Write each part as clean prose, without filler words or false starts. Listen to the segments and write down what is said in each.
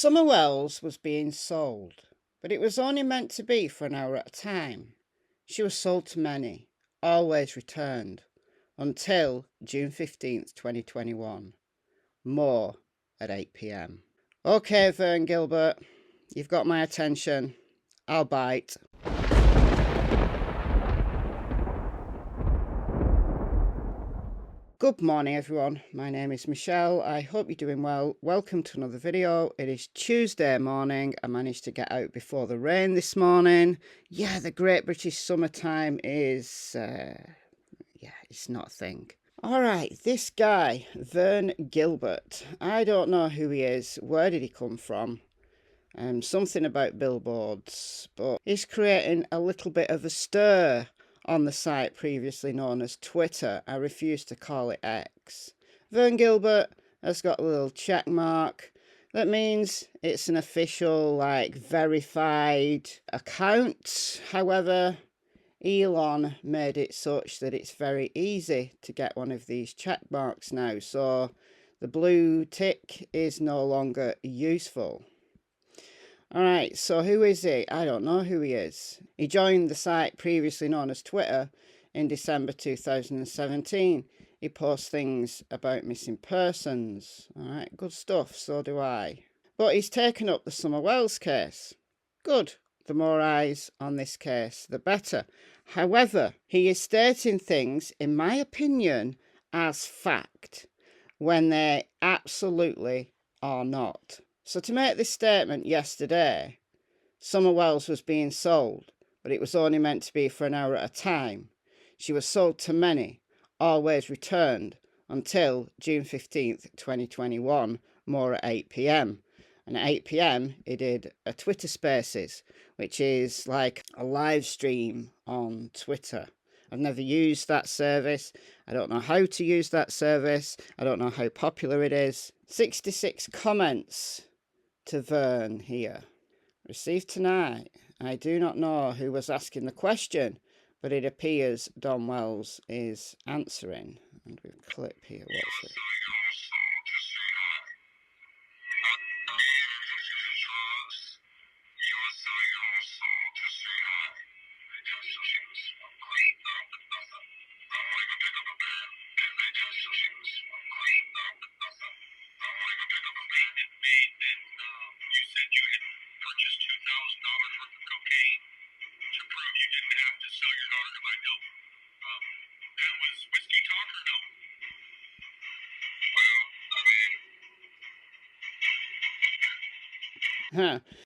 Summer Wells was being sold, but it was only meant to be for an hour at a time. She was sold to many, always returned, until June 15th, 2021. More at 8 p.m. Okay, Vern Gilbert, you've got my attention. I'll bite. Good morning, everyone. My name is Michelle. I hope you're doing well. Welcome to another video. It is Tuesday morning. I managed to get out before the rain this morning. Yeah, the Great British summertime is, it's not a thing. All right, this guy, Vern Gilbert. I don't know who he is. Where did he come from? Something about billboards, but he's creating a little bit of a stir on the site previously known as Twitter. I refuse to call it X. Vern Gilbert has got a little check mark. That means it's an official, verified account. However, Elon made it such that it's very easy to get one of these check marks now. So the blue tick is no longer useful. All right, so who is he? I don't know who he is. He joined the site previously known as Twitter in December 2017. He posts things about missing persons. All right, good stuff, so do I. But he's taken up the Summer Wells case. Good. The more eyes on this case, the better. However, he is stating things, in my opinion, as fact, when they absolutely are not. So to make this statement yesterday, Summer Wells was being sold, but it was only meant to be for an hour at a time. She was sold to many, always returned, until June 15th, 2021, more at 8 p.m. And at 8 p.m, he did a Twitter Spaces, which is like a live stream on Twitter. I've never used that service. I don't know how to use that service. I don't know how popular it is. 66 comments to Vern here. Received tonight. I do not know who was asking the question, but it appears Don Wells is answering. And we've clip here. What's it?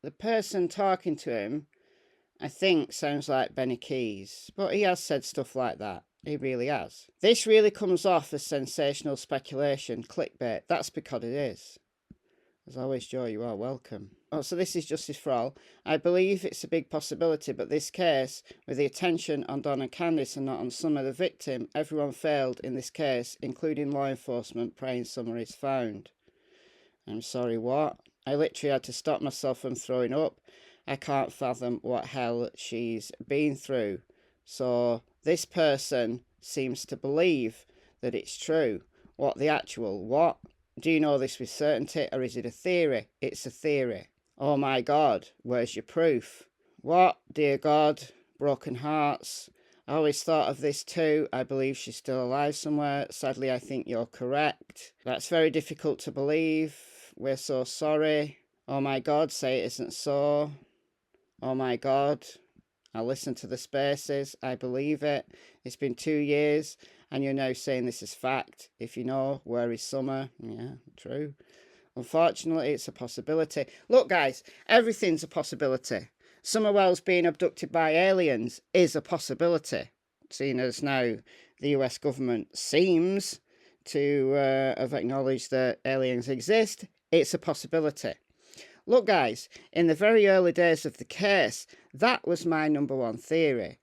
The person talking to him, I think, sounds like Benny Keys, but he has said stuff like that. He really has. This really comes off as sensational speculation, clickbait. That's because it is. As always, Joe, you are welcome. Oh, so this is Justice for All. I believe it's a big possibility, but this case, with the attention on Don and Candice and not on Summer the victim, everyone failed in this case, including law enforcement, praying Summer is found. I'm sorry, what? I literally had to stop myself from throwing up. I can't fathom what hell she's been through. So this person seems to believe that it's true. What? Do you know this with certainty, or is it a theory? It's a theory. Oh my God, where's your proof? What? Dear God, broken hearts. I always thought of this too. I believe she's still alive somewhere. Sadly, I think you're correct. That's very difficult to believe. We're so sorry. Oh my God, say it isn't so. Oh my God. I listen to the Spaces. I believe it. It's been 2 years and you're now saying this is fact. If you know, where is Summer? Yeah, true. Unfortunately, it's a possibility. Look, guys, everything's a possibility. Summer Wells being abducted by aliens is a possibility. Seeing as now the US government seems to have acknowledged that aliens exist, it's a possibility. Look, guys, in the very early days of the case, that was my number one theory.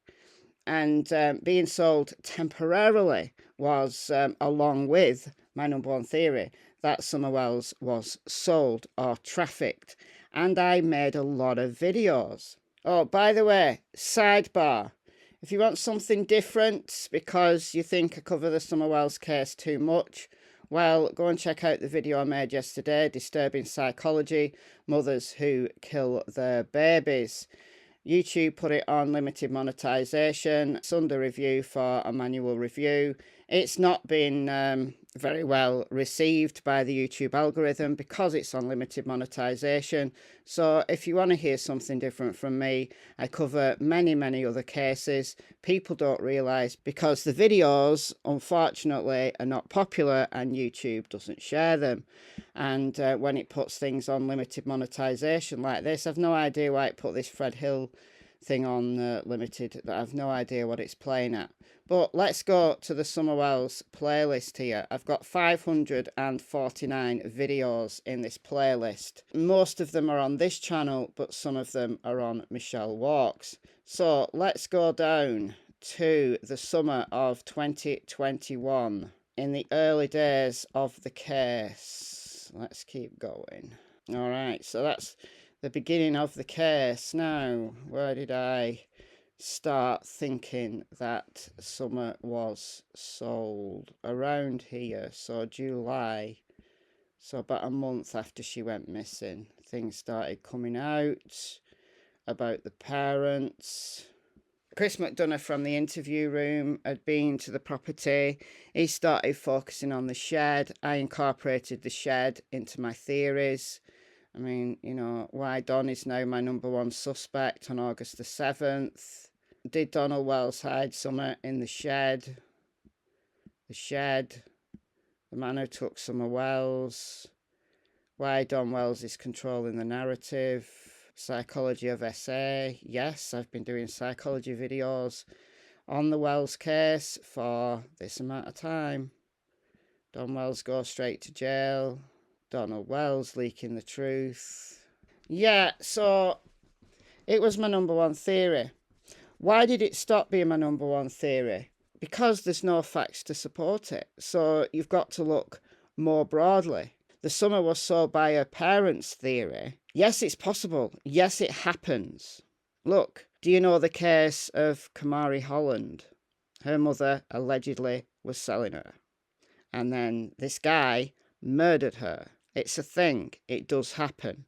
And being sold temporarily was along with my number one theory that Summer Wells was sold or trafficked. And I made a lot of videos. Oh, by the way, sidebar. If you want something different because you think I cover the Summer Wells case too much, Well, go and check out the video I made yesterday, Disturbing Psychology, Mothers Who Kill Their Babies. YouTube put it on limited monetization. It's under review for a manual review. It's not been very well received by the YouTube algorithm because it's on limited monetization. So if you want to hear something different from me, I cover many other cases people don't realize because the videos, unfortunately, are not popular and YouTube doesn't share them. And when it puts things on limited monetization like this, I've no idea why it put this Fred Hill thing on limited. I've no idea what it's playing at. But let's go to the Summer Wells playlist here. I've got 549 videos in this playlist. Most of them are on this channel, but some of them are on Michelle Walks. So let's go down to the summer of 2021, in the early days of the case. Let's keep going. All right, so that's the beginning of the case. Now, where did I start thinking that Summer was sold? Around here, so July, so about a month after she went missing, things started coming out about the parents. Chris McDonough from the interview room had been to the property. He started focusing on the shed. I incorporated the shed into my theories. I mean, you know, why Don is now my #1 suspect on August the 7th. Did Donald Wells hide Summer in the shed? The shed. The man who took Summer Wells. Why Don Wells is controlling the narrative. Psychology of SA. Yes, I've been doing psychology videos on the Wells case for this amount of time. Don Wells goes straight to jail. Donald Wells leaking the truth. Yeah, so it was my #1 theory. Why did it stop being my #1 theory? Because there's no facts to support it. So you've got to look more broadly. The Summer was sold by her parents' theory. Yes, it's possible. Yes, it happens. Look, do you know the case of Kamari Holland? Her mother allegedly was selling her. And then this guy murdered her. It's a thing. It does happen.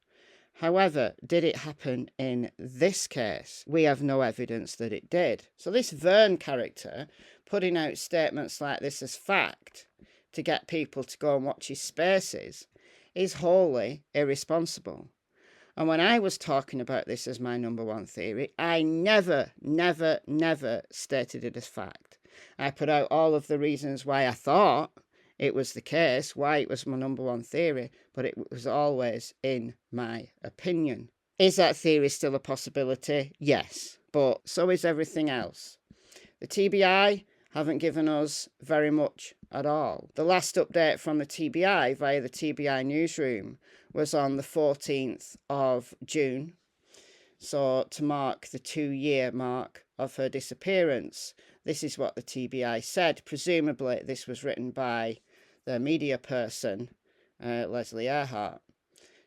However, did it happen in this case? We have no evidence that it did. So this Vern character putting out statements like this as fact to get people to go and watch his spaces is wholly irresponsible. And when I was talking about this as my #1 theory, I never stated it as fact. I put out all of the reasons why I thought it was the case, why it was my #1 theory, but it was always in my opinion. Is that theory still a possibility? Yes, but so is everything else. The TBI haven't given us very much at all. The last update from the TBI via the TBI Newsroom was on the 14th of June, so to mark the 2-year mark of her disappearance. This is what the TBI said. Presumably this was written by the media person, Leslie Earhart.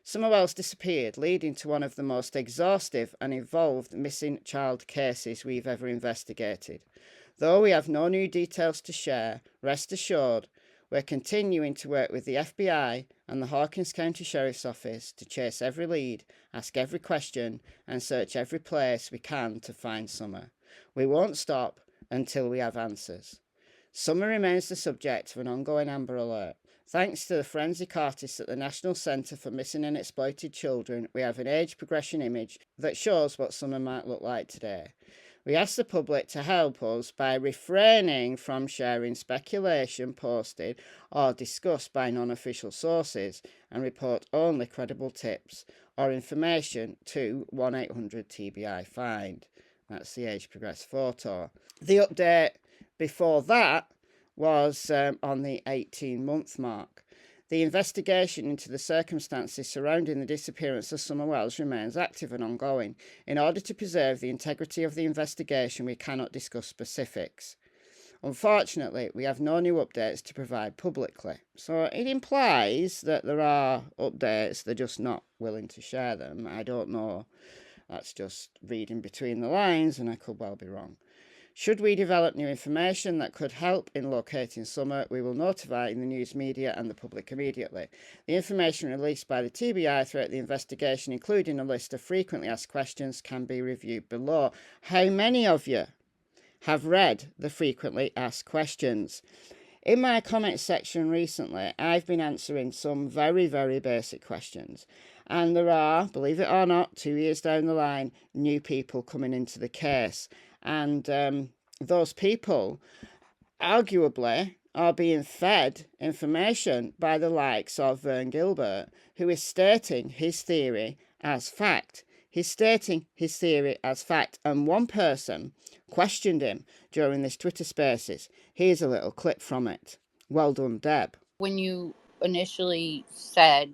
Summer Wells disappeared, leading to one of the most exhaustive and involved missing child cases we've ever investigated. Though we have no new details to share, rest assured, we're continuing to work with the FBI and the Hawkins County Sheriff's Office to chase every lead, ask every question, and search every place we can to find Summer. We won't stop until we have answers. Summer remains the subject of an ongoing Amber Alert. Thanks to the forensic artists at the National Centre for Missing and Exploited Children, we have an age progression image that shows what Summer might look like today. We ask the public to help us by refraining from sharing speculation posted or discussed by non-official sources and report only credible tips or information to 1-800-TBI-FIND. That's the age progressed photo. The update before that was on the 18-month mark. The investigation into the circumstances surrounding the disappearance of Summer Wells remains active and ongoing. In order to preserve the integrity of the investigation, we cannot discuss specifics. Unfortunately, we have no new updates to provide publicly. So it implies that there are updates, they're just not willing to share them. I don't know. That's just reading between the lines, and I could well be wrong. Should we develop new information that could help in locating Summer, we will notify the news media and the public immediately. The information released by the TBI throughout the investigation, including a list of frequently asked questions, can be reviewed below. How many of you have read the frequently asked questions? In my comment section recently, I've been answering some very, very basic questions. And there are, believe it or not, 2 years down the line, new people coming into the case. And those people, arguably, are being fed information by the likes of Vern Gilbert, who is stating his theory as fact. He's stating his theory as fact. And one person questioned him during this Twitter Spaces. Here's a little clip from it. Well done, Deb. When you initially said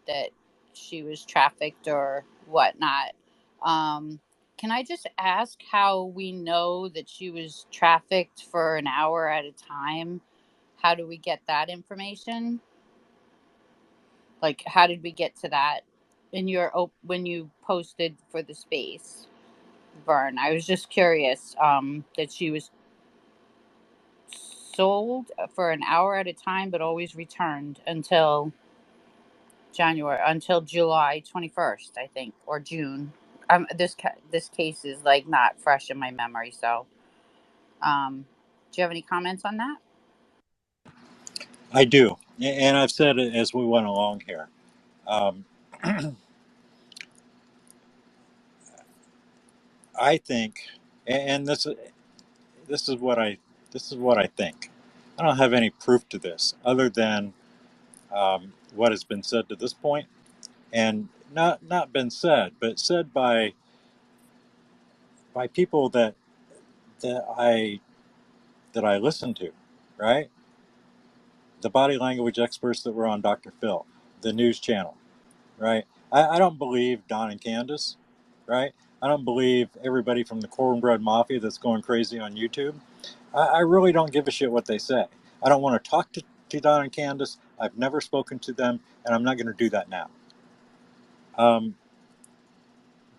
that she was trafficked or whatnot, can I just ask how we know that she was trafficked for an hour at a time? How do we get that information? Like, how did we get to that in your when you posted for the space, Vern? I was just curious that she was sold for an hour at a time, but always returned until July 21st, I think, or June. This case is like not fresh in my memory. So, do you have any comments on that? I do, and I've said it as we went along here. I think, and this is what I think. I don't have any proof to this other than what has been said to this point, and not been said, but said by people that I listen to, right? The body language experts that were on Dr. Phil, the news channel, right? I don't believe Don and Candace, right? I don't believe everybody from the Cornbread Mafia that's going crazy on YouTube. I really don't give a shit what they say. I don't want to talk to Don and Candace. I've never spoken to them, and I'm not going to do that now.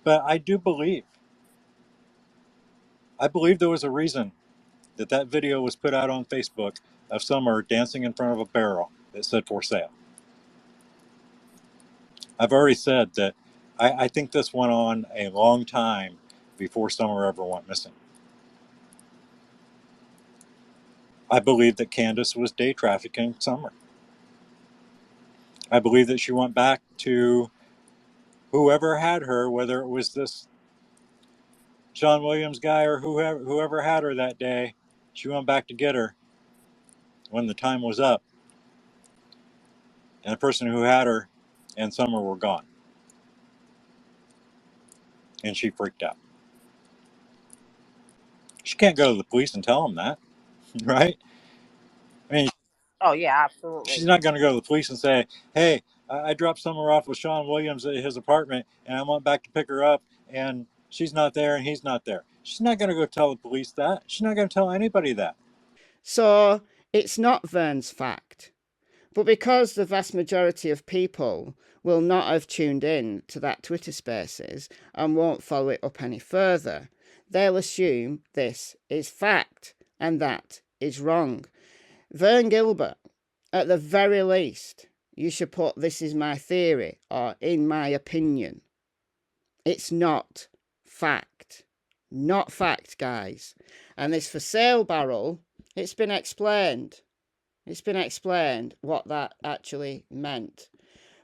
But I do believe. I believe there was a reason that video was put out on Facebook of Summer dancing in front of a barrel that said for sale. I've already said that I think this went on a long time before Summer ever went missing. I believe that Candace was day trafficking Summer. I believe that she went back to whoever had her, whether it was this Sean Williams guy or whoever had her that day. She went back to get her when the time was up. And the person who had her and Summer were gone. And she freaked out. She can't go to the police and tell them that, right? I mean, Oh yeah, she's absolutely. not going to go to the police and say, hey, I dropped Summer off with Sean Williams at his apartment and I went back to pick her up and she's not there and he's not there. She's not going to go tell the police that. She's not going to tell anybody that. So it's not Vern's fact. But because the vast majority of people will not have tuned in to that Twitter Spaces and won't follow it up any further, they'll assume this is fact, and that is wrong. Vern Gilbert, at the very least, you should put "this is my theory" or "in my opinion." It's not fact. Not fact, guys. And this for sale barrel, it's been explained. It's been explained what that actually meant.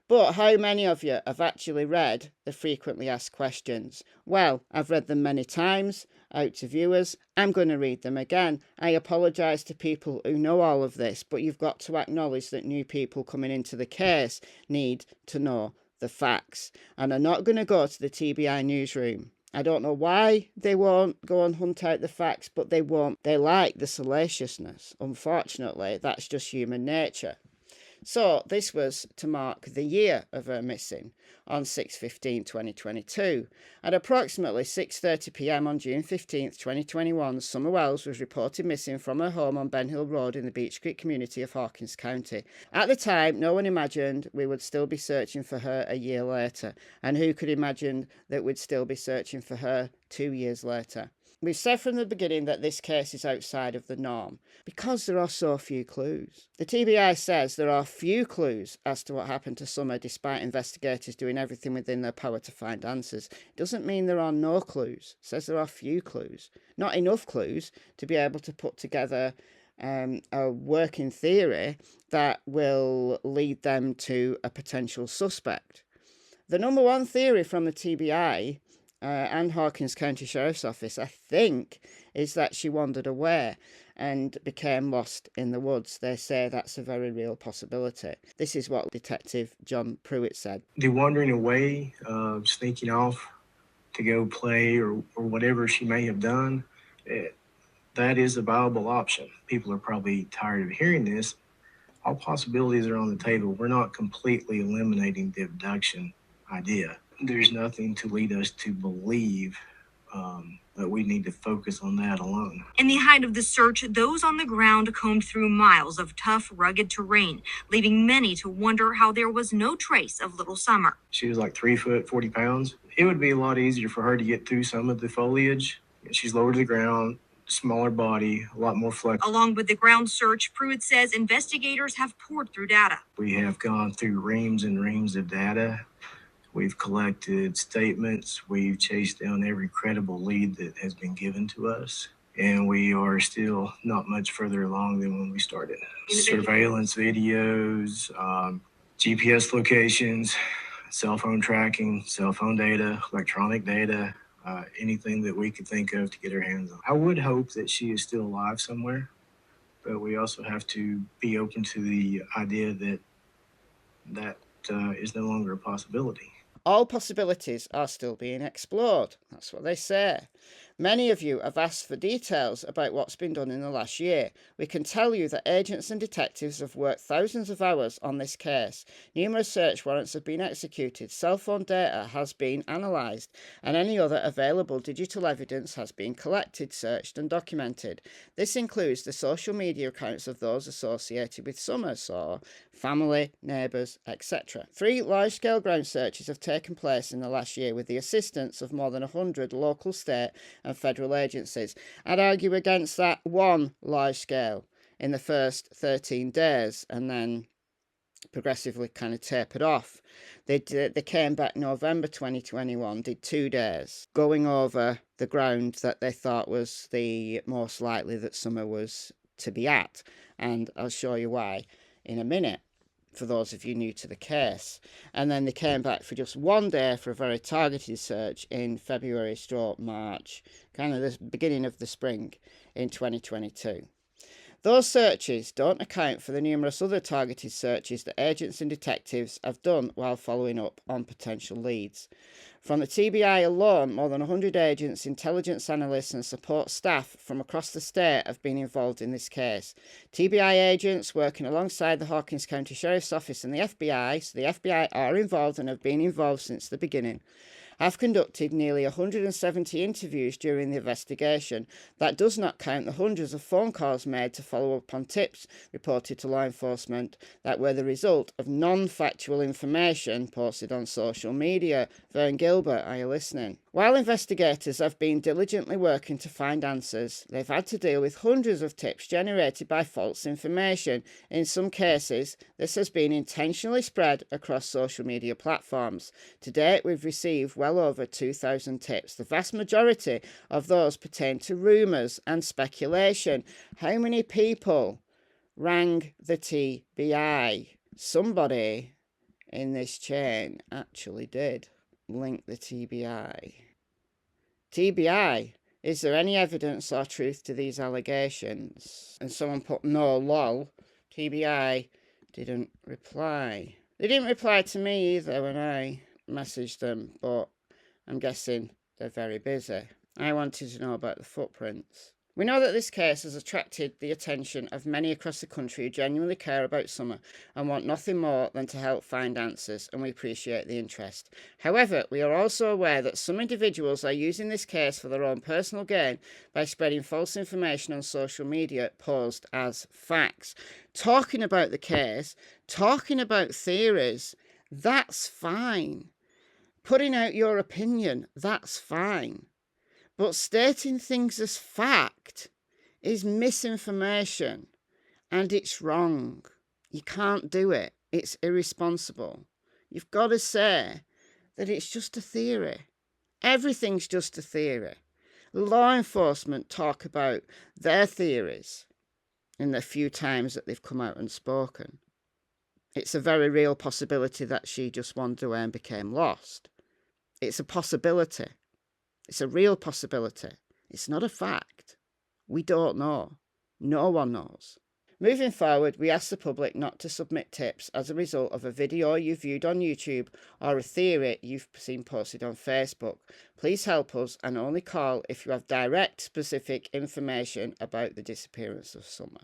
But how many of you have actually read the frequently asked questions? Well, I've read them many times out to viewers. I'm going to read them again. I apologise to people who know all of this, but you've got to acknowledge that new people coming into the case need to know the facts. And are not going to go to the TBI newsroom. I don't know why they won't go and hunt out the facts, but they won't. They like the salaciousness. Unfortunately, that's just human nature. So this was to mark the year of her missing on 6/15/2022. At approximately 6:30 p.m. on June 15th, 2021, Summer Wells was reported missing from her home on Ben Hill Road in the Beech Creek community of Hawkins County. At the time, no one imagined we would still be searching for her a year later, and who could imagine that we'd still be searching for her 2 years later? We've said from the beginning that this case is outside of the norm because there are so few clues. The TBI says there are few clues as to what happened to Summer despite investigators doing everything within their power to find answers. It doesn't mean there are no clues. It says there are few clues. Not enough clues to be able to put together a working theory that will lead them to a potential suspect. The number one theory from the TBI and Hawkins County Sheriff's Office, I think, is that she wandered away and became lost in the woods. They say that's a very real possibility. This is what Detective John Pruitt said. The wandering away, sneaking off to go play or whatever she may have done, that is a viable option. People are probably tired of hearing this. All possibilities are on the table. We're not completely eliminating the abduction idea. There's nothing to lead us to believe that we need to focus on that alone. In the height of the search, those on the ground combed through miles of tough, rugged terrain, leaving many to wonder how there was no trace of little Summer. She was like 3 foot, 40 pounds. It would be a lot easier for her to get through some of the foliage. She's lower to the ground, smaller body, a lot more flexible. Along with the ground search, Pruitt says investigators have poured through data. We have gone through reams and reams of data. We've collected statements. We've chased down every credible lead that has been given to us. And we are still not much further along than when we started. Surveillance videos, GPS locations, cell phone tracking, cell phone data, electronic data, anything that we could think of to get our hands on. I would hope that she is still alive somewhere, but we also have to be open to the idea that is no longer a possibility. All possibilities are still being explored. That's what they say. Many of you have asked for details about what's been done in the last year. We can tell you that agents and detectives have worked thousands of hours on this case. Numerous search warrants have been executed, cell phone data has been analysed, and any other available digital evidence has been collected, searched and documented. This includes the social media accounts of those associated with Summer, so family, neighbours, etc. 3 large-scale ground searches have taken place in the last year with the assistance of more than 100 local, state and federal agencies. I'd argue against that one large scale in the first 13 days and then progressively kind of tapered off. They came back November 2021, did 2 days, going over the ground that they thought was the most likely that Summer was to be at. And I'll show you why in a minute, for those of you new to the case. And then they came back for just 1 day for a very targeted search in February/March, kind of the beginning of the spring in 2022. Those searches don't account for the numerous other targeted searches that agents and detectives have done while following up on potential leads. From the TBI alone, more than 100 agents, intelligence analysts and support staff from across the state have been involved in this case. TBI agents working alongside the Hawkins County Sheriff's Office and the FBI, so the FBI are involved and have been involved since the beginning, have conducted nearly 170 interviews during the investigation. That does not count the hundreds of phone calls made to follow up on tips reported to law enforcement that were the result of non-factual information posted on social media. Vern Gilbert, are you listening? While investigators have been diligently working to find answers, they've had to deal with hundreds of tips generated by false information. In some cases, this has been intentionally spread across social media platforms. To date, we've received well over 2,000 tips. The vast majority of those pertain to rumours and speculation. How many people rang the TBI? Somebody in this chain actually did link the TBI. TBI, is there any evidence or truth to these allegations? And someone put no, lol. TBI didn't reply. They didn't reply to me either when I messaged them, but I'm guessing they're very busy. I wanted to know about the footprints. We know that this case has attracted the attention of many across the country who genuinely care about Summer and want nothing more than to help find answers, and we appreciate the interest. However, we are also aware that some individuals are using this case for their own personal gain by spreading false information on social media posed as facts. Talking about the case, talking about theories, that's fine. Putting out your opinion, that's fine. But stating things as fact is misinformation, and it's wrong. You can't do it. It's irresponsible. You've got to say that it's just a theory. Everything's just a theory. Law enforcement talk about their theories in the few times that they've come out and spoken. It's a very real possibility that she just wandered away and became lost. It's a possibility. It's a real possibility. It's not a fact. We don't know. No one knows. Moving forward, we ask the public not to submit tips as a result of a video you viewed on YouTube or a theory you've seen posted on Facebook. Please help us and only call if you have direct, specific information about the disappearance of Summer.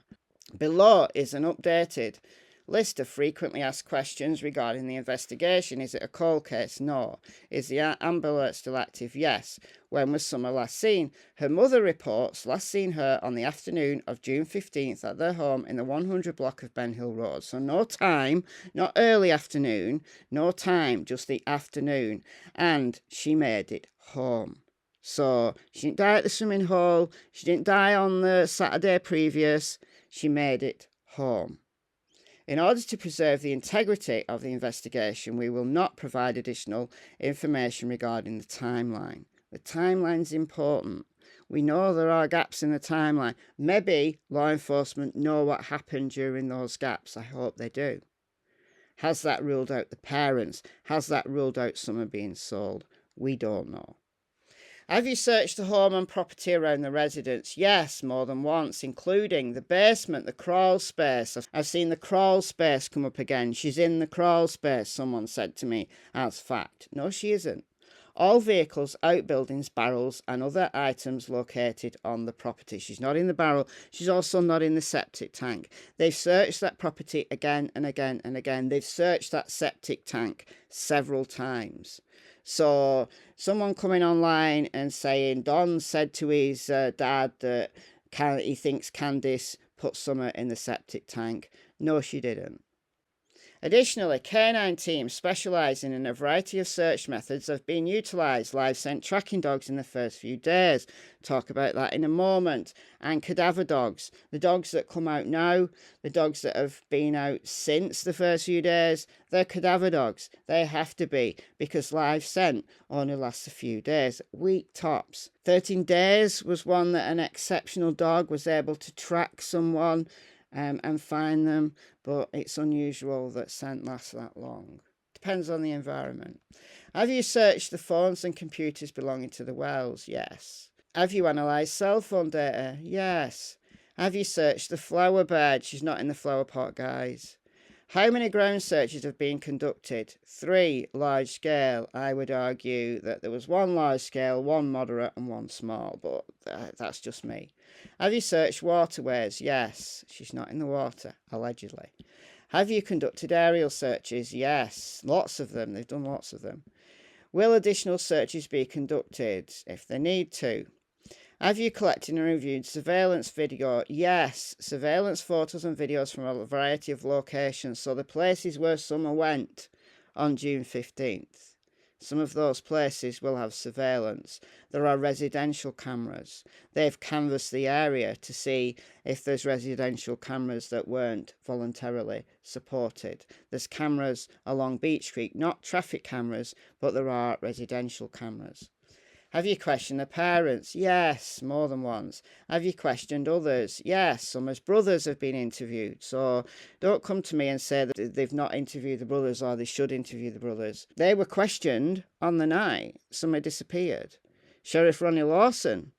Below is an updated list of frequently asked questions regarding the investigation. Is it a cold case? No. Is the Amber Alert still active? Yes. When was Summer last seen? Her mother reports last seen her on the afternoon of June 15th at their home in the 100 block of Ben Hill Road. So no time, not early afternoon, no time, just the afternoon. And she made it home. So she didn't die at the swimming hole. She didn't die on the Saturday previous. She made it home. In order to preserve the integrity of the investigation, we will not provide additional information regarding the timeline. The timeline's important. We know there are gaps in the timeline. Maybe law enforcement know what happened during those gaps. I hope they do. Has that ruled out the parents? Has that ruled out Summer being sold? We don't know. Have you searched the home and property around the residence? Yes, more than once, including the basement, the crawl space. I've seen the crawl space come up again. She's in the crawl space, someone said to me as fact. No, she isn't. All vehicles, outbuildings, barrels and other items located on the property. She's not in the barrel. She's also not in the septic tank. They've searched that property again and again and again. They've searched that septic tank several times. So someone coming online and saying Don said to his dad that he thinks Candice put Summer in the septic tank. No, she didn't. Additionally, canine teams specialising in a variety of search methods have been utilised. Live scent tracking dogs in the first few days. Talk about that in a moment. And cadaver dogs. The dogs that come out now, the dogs that have been out since the first few days, they're cadaver dogs. They have to be, because live scent only lasts a few days, week tops. 13 days was one that an exceptional dog was able to track someone and find them, but it's unusual that scent lasts that long. Depends on the environment. Have you searched the phones and computers belonging to the Wells? Yes. Have you analysed cell phone data? Yes. Have you searched the flower bed? She's not in the flower pot, guys. How many ground searches have been conducted? 3 large scale. I would argue that there was 1 large scale, 1 moderate and 1 small, but that's just me. Have you searched waterways? Yes. She's not in the water, allegedly. Have you conducted aerial searches? Yes. Lots of them. They've done lots of them. Will additional searches be conducted if they need to? Have you collected and reviewed surveillance video? Yes. Surveillance photos and videos from a variety of locations. So the places where Summer went on June 15th. Some of those places will have surveillance. There are residential cameras. They've canvassed the area to see if there's residential cameras that weren't voluntarily supported. There's cameras along Beach Creek, not traffic cameras, but there are residential cameras. Have you questioned the parents? Yes, more than once. Have you questioned others? Yes, Summer's brothers have been interviewed. So don't come to me and say that they've not interviewed the brothers or they should interview the brothers. They were questioned on the night Summer disappeared. Sheriff Ronnie Lawson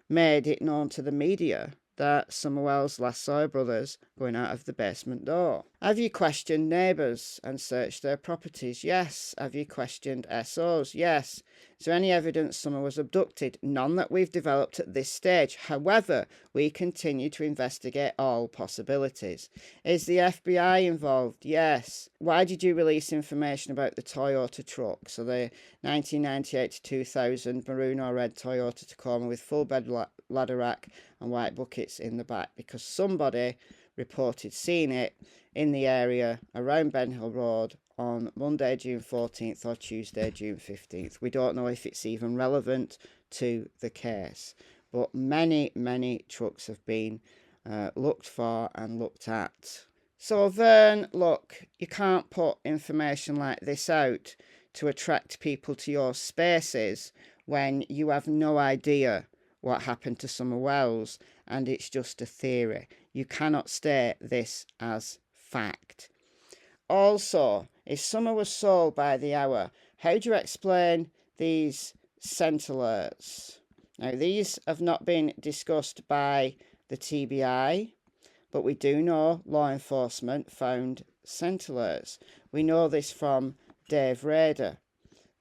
made it known to the media that Summer Wells last saw her brothers going out of the basement door. Have you questioned neighbours and searched their properties? Yes. Have you questioned SOs? Yes. Is there any evidence Summer was abducted? None that we've developed at this stage. However, we continue to investigate all possibilities. Is the FBI involved? Yes. Why did you release information about the Toyota truck? So the 1998 to 2000 maroon or red Toyota Tacoma with full bed ladder rack and white buckets in the back, because somebody reported seeing it in the area around Ben Hill Road on Monday, June 14th or Tuesday, June 15th. We don't know if it's even relevant to the case. But many, many trucks have been looked for and looked at. So Vern, look, you can't put information like this out to attract people to your spaces when you have no idea what happened to Summer Wells and it's just a theory. You cannot state this as fact. Also, if Summer was sold by the hour, how do you explain these scent alerts? Now, these have not been discussed by the TBI, but we do know law enforcement found scent alerts. We know this from Dave Rader,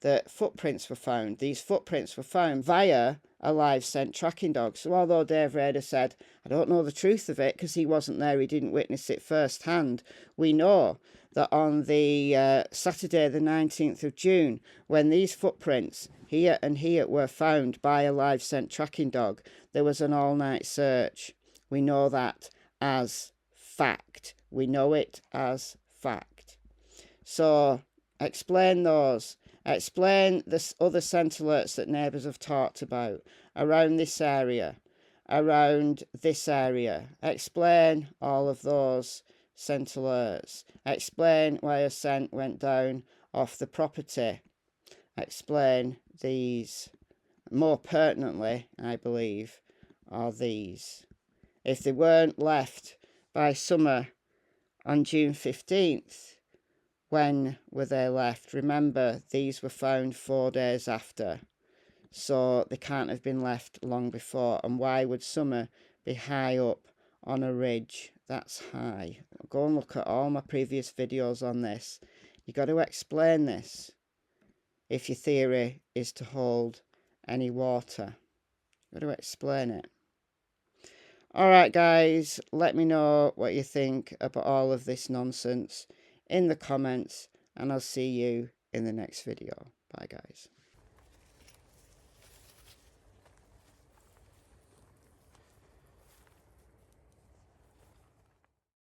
that footprints were found. These footprints were found via a live scent tracking dog. So although Dave Rader said, I don't know the truth of it because he wasn't there, he didn't witness it firsthand, we know that on the Saturday the 19th of June, when these footprints here and here were found by a live scent tracking dog, there was an all-night search. We know that as fact. We know it as fact. So explain those. Explain the other scent alerts that neighbours have talked about around this area, around this area. Explain all of those scent alerts. Explain why a scent went down off the property. Explain these. More pertinently, I believe, are these. If they weren't left by Summer on June 15th, when were they left? Remember, these were found 4 days after. So they can't have been left long before. And why would Summer be high up on a ridge that's high? Go and look at all my previous videos on this. You've got to explain this if your theory is to hold any water. You've got to explain it. Alright guys, let me know what you think about all of this nonsense in the comments, and I'll see you in the next video. Bye guys.